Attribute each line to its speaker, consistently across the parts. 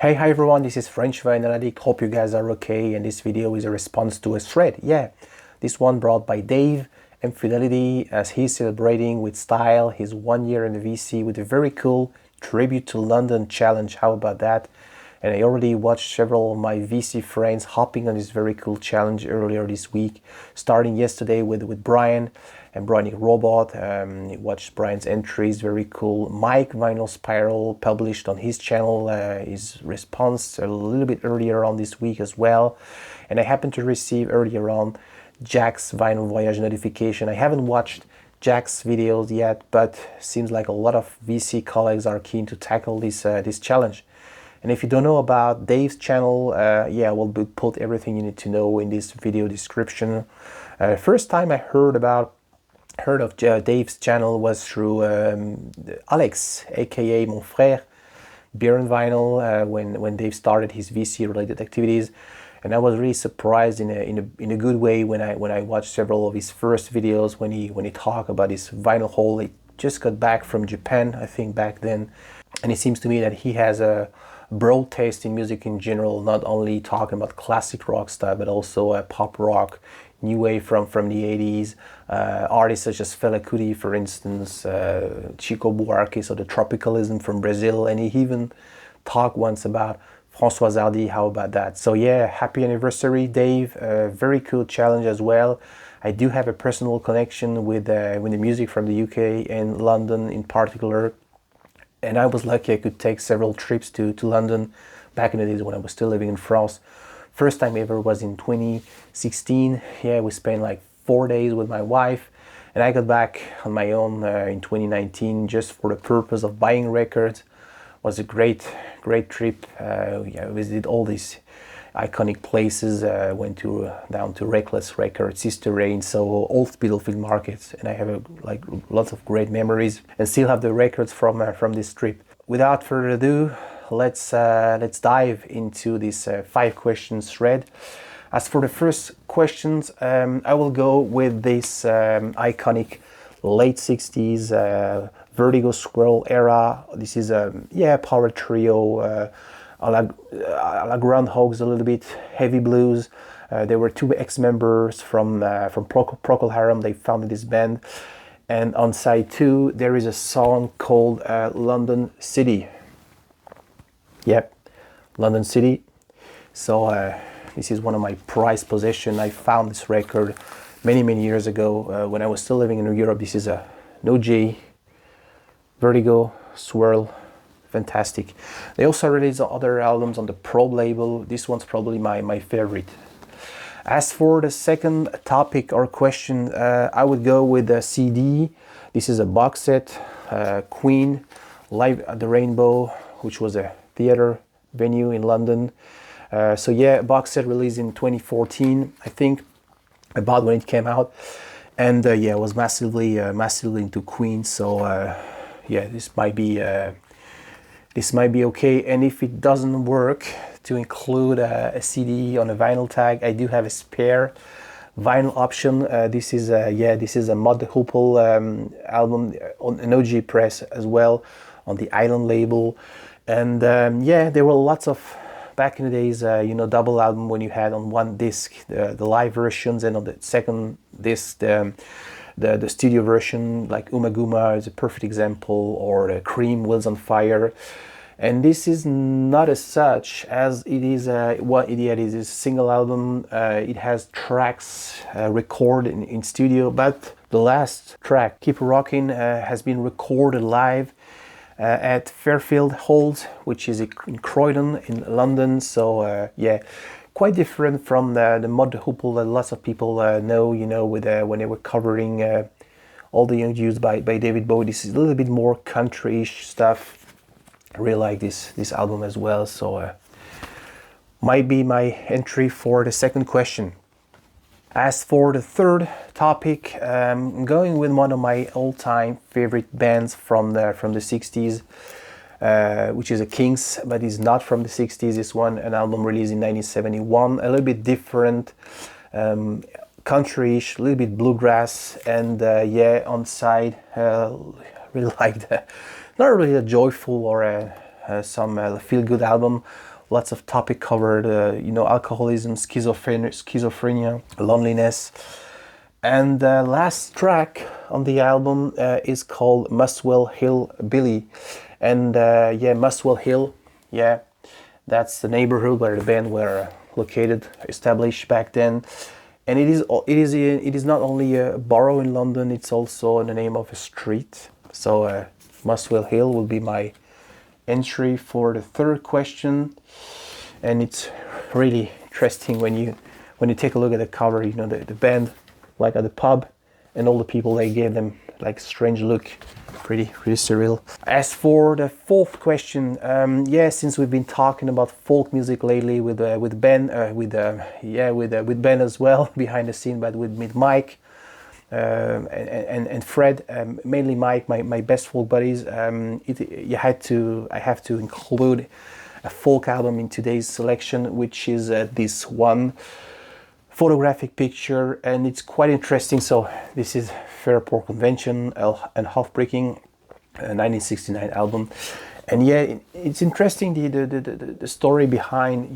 Speaker 1: Hi everyone, this is French Vinyl Addict. Hope you guys are okay, and this video is a response to a thread. This one brought by Dave and Fidelity as he's celebrating with style his 1 year in the VC with a very cool tribute to London challenge. How about that? And I already watched several of my VC friends hopping on this very cool challenge earlier this week, starting yesterday with Brian and Bronic Robot. Watched Brian's entries, very cool. Mike Vinyl Spiral published on his channel his response a little bit earlier on this week as well. And I happened to receive earlier on Jack's Vinyl Voyage notification. I haven't watched Jack's videos yet, but seems like a lot of VC colleagues are keen to tackle this challenge. And if you don't know about Dave's channel, we'll put everything you need to know in this video description. First time I heard of Dave's channel was through Alex, aka Mon Frère, Beer and Vinyl, when Dave started his VC related activities. And I was really surprised in a good way when I watched several of his first videos when he talked about his vinyl haul. He just got back from Japan, I think, back then. And it seems to me that he has a broad taste in music in general, not only talking about classic rock stuff, but also pop rock, new wave from the 80s, artists such as Fela Kuti, for instance, Chico Buarque, so the tropicalism from Brazil, and he even talked once about François Hardy. How about that? So yeah, happy anniversary, Dave. Very cool challenge as well. I do have a personal connection with the music from the UK and London in particular. And I was lucky I could take several trips to London back in the days when I was still living in France. First time ever was in 2016. Yeah, we spent like 4 days with my wife. And I got back on my own in 2019 just for the purpose of buying records. It was a great trip. I visited all these iconic places. Went down to Reckless Records, Sister Rain, so Old Spitalfield Markets, and I have lots of great memories, and still have the records from this trip. Without further ado, let's dive into this 5 questions thread. As for the first questions, I will go with this iconic late 60s Vertigo Squirrel era. This is a power trio. A la Groundhogs, a little bit heavy blues. There were 2 ex-members from Procol Harum. They founded this band, and on side 2 there is a song called London City. Yep, London City. So this is one of my prized possessions. I found this record many years ago when I was still living in Europe. This is a No J Vertigo Swirl. Fantastic. They also released other albums on the Probe label. This one's probably my favorite. As for the second topic or question, I would go with a CD. This is a box set, Queen Live at the Rainbow, which was a theater venue in London. Box set released in 2014, I think, about when it came out. And I was massively into Queen, so this might be okay. And if it doesn't work to include a CD on a vinyl tag, I do have a spare vinyl option. This is a Mod the Hoople album on an OG press as well, on the Island label. And there were lots of, back in the days, double album when you had on one disc the live versions, and on the second disc the studio version, like Umaguma is a perfect example, or the Cream, Wheels on Fire. And this is not as such, as it is what it is a single album. It has tracks recorded in studio, but the last track, Keep Rockin', has been recorded live at Fairfield Halls, which is in Croydon in London. So quite different from the Mod the Hoople that lots of people know, with when they were covering all the young Jews by David Bowie. This is a little bit more country-ish stuff. I really like this album as well, so might be my entry for the second question. As for the third topic, I'm going with one of my all-time favorite bands from the 60s. Which is a Kings, but it's not from the 60s. This one, an album released in 1971, a little bit different, country-ish, a little bit bluegrass, and on side, really like not really a joyful or some feel-good album. lots of topic covered, alcoholism, schizophrenia, loneliness. And the last track on the album is called Muswell Hill Billy. And Muswell Hill, that's the neighborhood where the band were located, established back then. And it is not only a borough in London, it's also the name of a street. So Muswell Hill will be my entry for the third question. And it's really interesting when you take a look at the cover, the band like at the pub, and all the people, they gave them like strange look, pretty surreal. As for the fourth question, since we've been talking about folk music lately with Ben, with Ben as well behind the scene, but with Mike and Fred, mainly Mike, my best folk buddies. I have to include a folk album in today's selection, which is this one photographic picture, and it's quite interesting. So this is Fairport Convention and Half-Breaking, 1969 album. And it's interesting the story behind,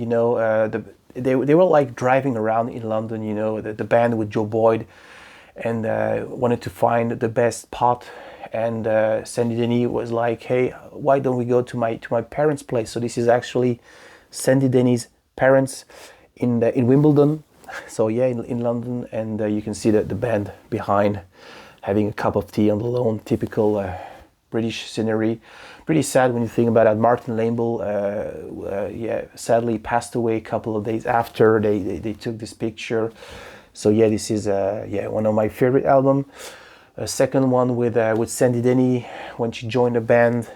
Speaker 1: they were like driving around in London, the band with Joe Boyd, and wanted to find the best pot. And Sandy Denny was like, hey, why don't we go to my parents' place? So this is actually Sandy Denny's parents in Wimbledon. So in London, and you can see the band behind having a cup of tea on the lawn, typical British scenery. Pretty sad when you think about it. Martin Lamble, sadly passed away a couple of days after they took this picture. So this is one of my favorite albums. A second one with Sandy Denny when she joined the band.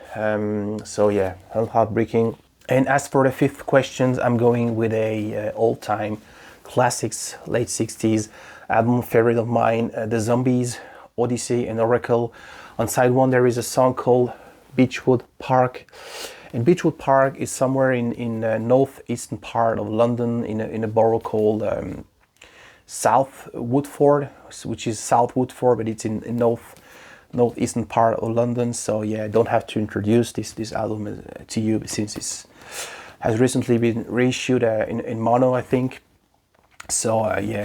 Speaker 1: Heartbreaking. And as for the fifth questions, I'm going with a all-time classics, late 60s album favorite of mine, The Zombies, Odyssey and Oracle. On side one there is a song called Beechwood Park, and Beechwood Park is somewhere in northeastern part of London in a borough called South Woodford, which is South Woodford, but it's in northeastern part of London. So I don't have to introduce this album to you, since it has recently been reissued in mono, I think. So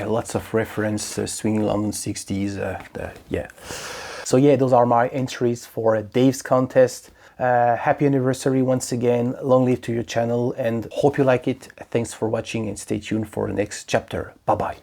Speaker 1: lots of reference, swinging London 60s, So those are my entries for Dave's contest. Happy anniversary once again, long live to your channel, and hope you like it. Thanks for watching, and stay tuned for the next chapter. Bye bye.